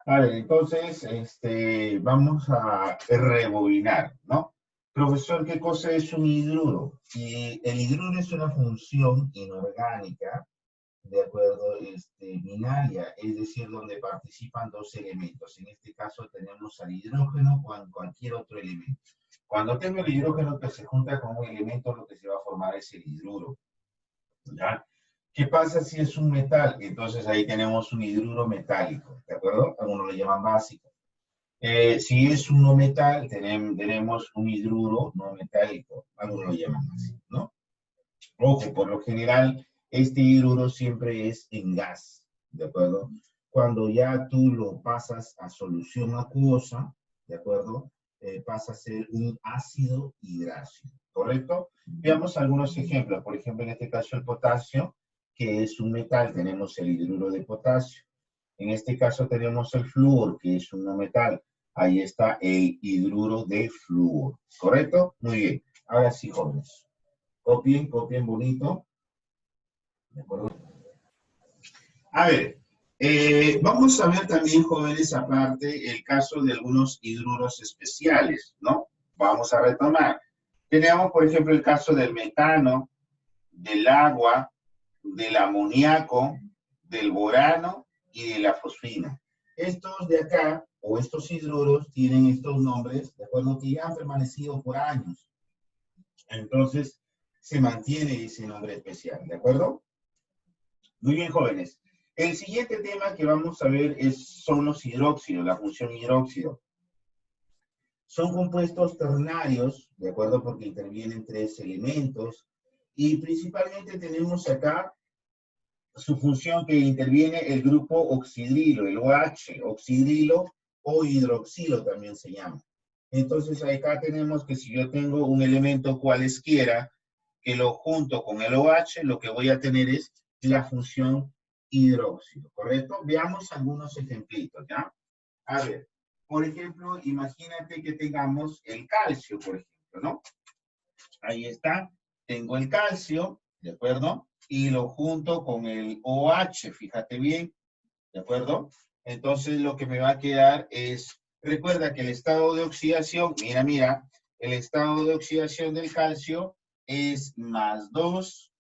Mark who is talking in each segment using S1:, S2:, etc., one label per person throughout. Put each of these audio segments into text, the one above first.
S1: A ver, entonces, vamos a rebobinar, ¿no? Profesor, ¿qué cosa es un hidruro? Y el hidruro es una función inorgánica, de acuerdo, binaria, es decir, donde participan dos elementos. En este caso tenemos al hidrógeno con cualquier otro elemento. Cuando tengo el hidrógeno que se junta con un elemento, lo que se va a formar es el hidruro, ¿ya? ¿Qué pasa si es un metal? Entonces ahí tenemos un hidruro metálico, ¿de acuerdo? Algunos lo llaman básico. Si es un no metal, tenemos un hidruro no metálico, algunos lo llaman así, ¿no? Ojo, por lo general, este hidruro siempre es en gas, ¿de acuerdo? Cuando ya tú lo pasas a solución acuosa, ¿de acuerdo? Pasa a ser un ácido hidrácido, ¿correcto? Veamos algunos ejemplos. Por ejemplo, en este caso el potasio, que es un metal, tenemos el hidruro de potasio. En este caso tenemos el flúor, que es un no metal. Ahí está el hidruro de flúor, ¿correcto? Muy bien. Ahora sí, jóvenes. Copien, copien bonito. ¿De acuerdo? A ver, vamos a ver también, jóvenes, aparte, el caso de algunos hidruros especiales, ¿no? Vamos a retomar. Tenemos, por ejemplo, el caso del metano, del agua, del amoníaco, del borano y de la fosfina. Estos de acá, o estos hidruros, tienen estos nombres, de acuerdo, que ya han permanecido por años. Entonces, se mantiene ese nombre especial, ¿de acuerdo? Muy bien, jóvenes. El siguiente tema que vamos a ver son los hidróxidos, la función hidróxido. Son compuestos ternarios, ¿de acuerdo? Porque intervienen tres elementos. Y principalmente tenemos acá su función que interviene el grupo oxidrilo, el OH, oxidrilo o hidroxilo también se llama. Entonces acá tenemos que si yo tengo un elemento cualesquiera que lo junto con el OH, lo que voy a tener es la función hidróxido, ¿correcto? Veamos algunos ejemplitos, ¿ya? A ver, por ejemplo, imagínate que tengamos el calcio, por ejemplo, ¿no? Ahí está, tengo el calcio, ¿de acuerdo? Y lo junto con el OH, fíjate bien, ¿de acuerdo? Entonces lo que me va a quedar es, recuerda que el estado de oxidación, mira, mira, el estado de oxidación del calcio es +2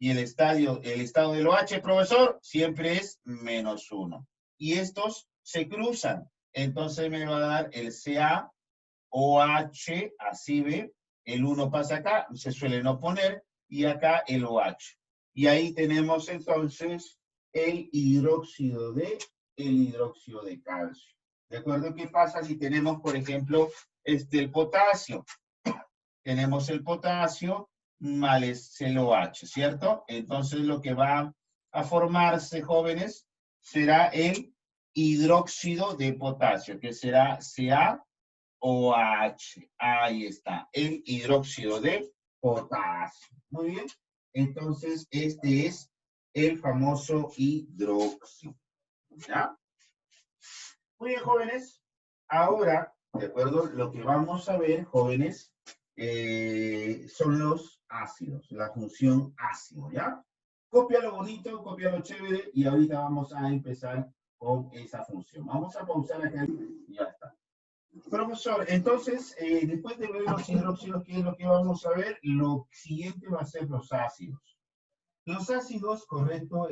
S1: y el estado del OH, profesor, siempre es -1. Y estos se cruzan, entonces me va a dar el CaOH, así ve, el 1 pasa acá, se suele no poner, y acá el OH. Y ahí tenemos entonces el hidróxido de calcio. ¿De acuerdo? ¿Qué pasa si tenemos, por ejemplo, el potasio? Tenemos el potasio más el OH, ¿cierto? Entonces lo que va a formarse, jóvenes, será el hidróxido de potasio, que será CaOH. Ahí está, el hidróxido de potasio. Muy bien. Entonces, este es el famoso hidróxido. ¿Ya? Muy bien, jóvenes. Ahora, de acuerdo, lo que vamos a ver, jóvenes, son los ácidos, la función ácido, ¿ya? Cópialo bonito, cópialo chévere, y ahorita vamos a empezar con esa función. Vamos a pausar acá y ya está. Profesor, entonces, después de ver los hidróxidos, ¿qué es lo que vamos a ver? Lo siguiente va a ser los ácidos. Los ácidos, correcto,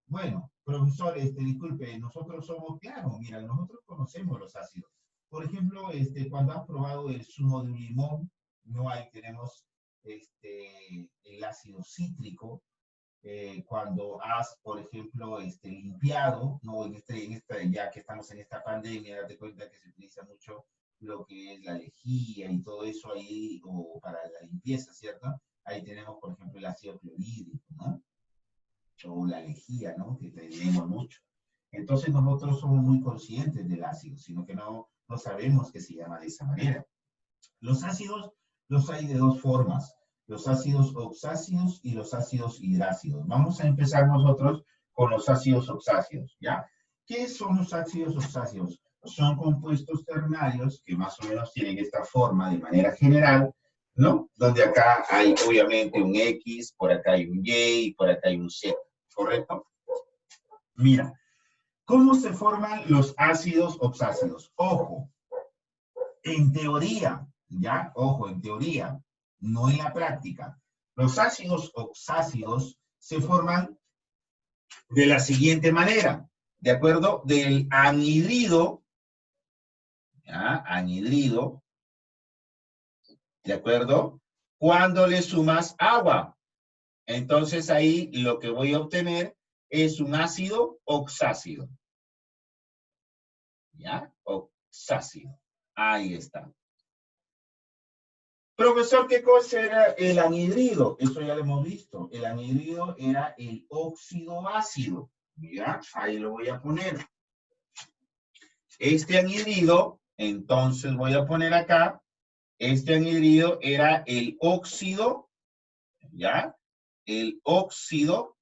S1: bueno, profesor, disculpe, nosotros somos, claro, mira, nosotros conocemos los ácidos. Por ejemplo, cuando has probado el zumo de un limón, no hay, tenemos el ácido cítrico. Cuando has, por ejemplo, limpiado, ¿no? Ya que estamos en esta pandemia, date cuenta que se utiliza mucho lo que es la lejía y todo eso ahí, o para la limpieza, ¿cierto? Ahí tenemos, por ejemplo, el ácido clorhídrico, ¿no? O la lejía, ¿no? Que tenemos mucho. Entonces nosotros somos muy conscientes del ácido, sino que no sabemos que se llama de esa manera. Los ácidos los hay de dos formas, los ácidos oxácidos y los ácidos hidrácidos. Vamos a empezar nosotros con los ácidos oxácidos, ¿ya? ¿Qué son los ácidos oxácidos? Son compuestos ternarios que más o menos tienen esta forma de manera general, ¿no? Donde acá hay obviamente un X, por acá hay un Y y por acá hay un Z, ¿correcto? Mira, ¿Cómo se forman los ácidos oxácidos? Ojo, en teoría, ¿ya? Ojo, en teoría, no en la práctica. Los ácidos oxácidos se forman de la siguiente manera, ¿de acuerdo? Del anhidrido, ¿ya? Anhidrido, ¿de acuerdo? Cuando le sumas agua. Entonces ahí lo que voy a obtener es un ácido oxácido. ¿Ya? Oxácido. Ahí está. Profesor, ¿qué cosa era el anhidrido? Eso ya lo hemos visto. El anhidrido era el óxido ácido. ¿Ya? Ahí lo voy a poner. Este anhidrido, entonces voy a poner acá, este anhidrido era el óxido, ¿ya? El óxido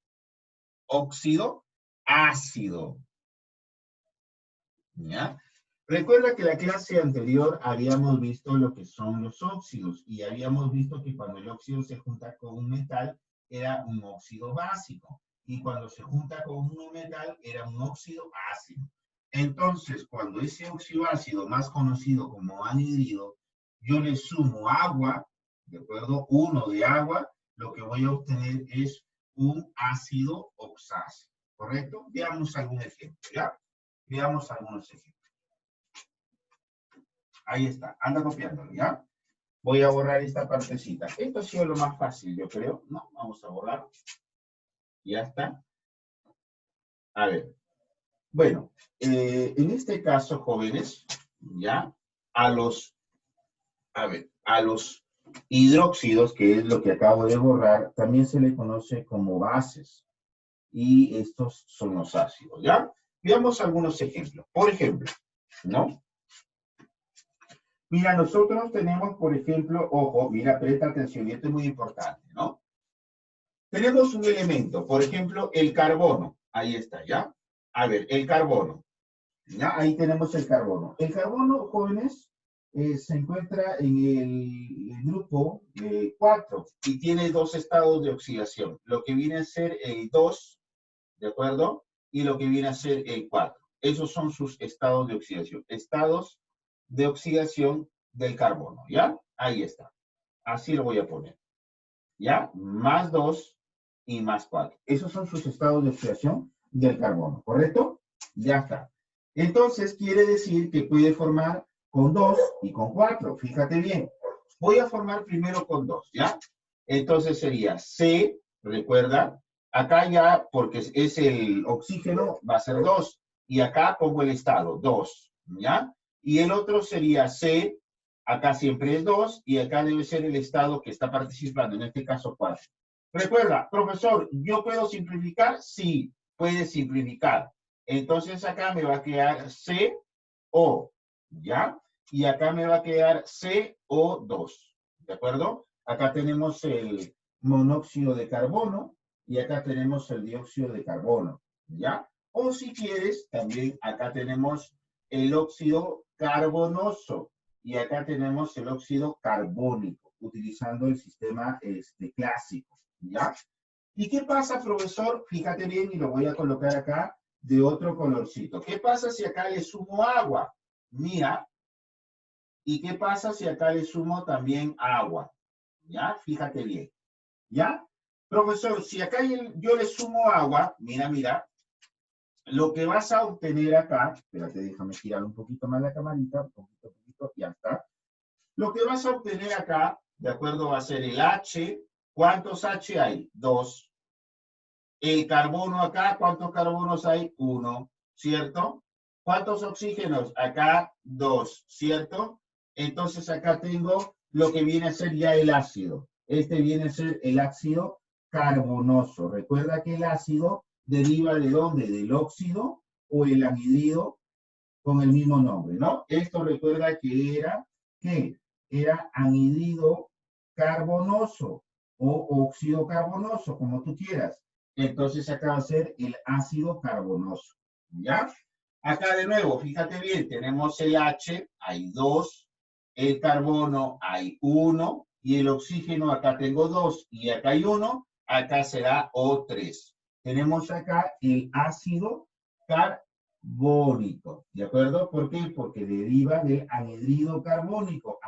S1: ácido. ¿Ya? Recuerda que la clase anterior habíamos visto lo que son los óxidos y habíamos visto que cuando el óxido se junta con un metal era un óxido básico y cuando se junta con un metal era un óxido ácido. Entonces, cuando ese óxido ácido, más conocido como anhidrido, yo le sumo agua, ¿de acuerdo? 1 de agua, lo que voy a obtener es un ácido oxácido, ¿correcto? Veamos algún ejemplo, ¿ya? Veamos algunos ejemplos. Ahí está, anda copiándolo, ¿ya? Voy a borrar esta partecita. Esto ha sido lo más fácil, yo creo. No, vamos a borrar. Ya está. A ver. Bueno, en este caso, jóvenes, ¿ya? A los hidróxidos, que es lo que acabo de borrar, también se le conoce como bases. Y estos son los ácidos, ¿ya? Veamos algunos ejemplos. Por ejemplo, ¿no? Mira, nosotros tenemos, por ejemplo, ojo, mira, presta atención, y esto es muy importante, ¿no? Tenemos un elemento, por ejemplo, el carbono. Ahí está, ¿ya? A ver, el carbono. ¿Ya? Ahí tenemos el carbono. El carbono, jóvenes, se encuentra en el grupo 4 y tiene 2 estados de oxidación. Lo que viene a ser el 2, ¿de acuerdo? Y lo que viene a ser el 4. Esos son sus estados de oxidación. Estados de oxidación del carbono, ¿ya? Ahí está. Así lo voy a poner. ¿Ya? Más 2 y más 4. Esos son sus estados de oxidación del carbono, ¿correcto? Ya está. Entonces, quiere decir que puede formar con 2 y con 4. Fíjate bien. Voy a formar primero con 2, ¿ya? Entonces sería C, recuerda, acá ya, porque es el oxígeno, va a ser 2. Y acá pongo el estado, 2, ¿ya? Y el otro sería C, acá siempre es 2, y acá debe ser el estado que está participando, en este caso 4. Recuerda, profesor, ¿yo puedo simplificar? Sí, puede simplificar. Entonces acá me va a quedar CO, ¿ya? Y acá me va a quedar CO2, ¿de acuerdo? Acá tenemos el monóxido de carbono y acá tenemos el dióxido de carbono, ¿ya? O si quieres, también acá tenemos el óxido carbonoso y acá tenemos el óxido carbónico, utilizando el sistema clásico, ¿ya? ¿Y qué pasa, profesor? Fíjate bien y lo voy a colocar acá de otro colorcito. ¿Qué pasa si acá le sumo agua? Mira. ¿Y qué pasa si acá le sumo también agua? ¿Ya? Fíjate bien. ¿Ya? Profesor, si acá yo le sumo agua, mira, mira, lo que vas a obtener acá, espérate, déjame girar un poquito más la camarita, un poquito, ya está. Lo que vas a obtener acá, de acuerdo, va a ser el H. ¿Cuántos H hay? 2. El carbono acá, ¿cuántos carbonos hay? 1, ¿cierto? ¿Cuántos oxígenos? Acá 2, ¿cierto? Entonces acá tengo lo que viene a ser ya el ácido. Este viene a ser el ácido carbonoso. Recuerda que el ácido deriva ¿de dónde? Del óxido o el anhidrido con el mismo nombre, ¿no? Esto recuerda que era, ¿qué? Era anhidrido carbonoso o óxido carbonoso, como tú quieras. Entonces acá va a ser el ácido carbonoso, ¿ya? Acá de nuevo, fíjate bien, tenemos el H, hay 2, el carbono hay 1, y el oxígeno acá tengo 2, y acá hay 1, acá será O3. Tenemos acá el ácido carbonoso. carbónico, ¿de acuerdo? ¿Por qué? Porque deriva de anhidrido carbónico,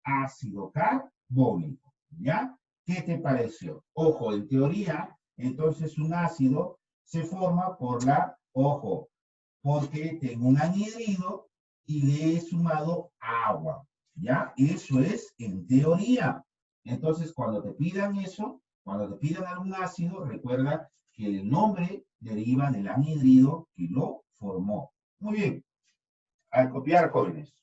S1: ácido carbónico, ¿ya? ¿Qué te pareció? Ojo, en teoría, entonces un ácido se forma ojo, porque tengo un anhidrido y le he sumado agua, ¿ya? Eso es en teoría. Entonces, cuando te pidan eso, cuando te pidan algún ácido, recuerda que el nombre deriva del anhidrido que lo formó. Muy bien. Al copiar, jóvenes.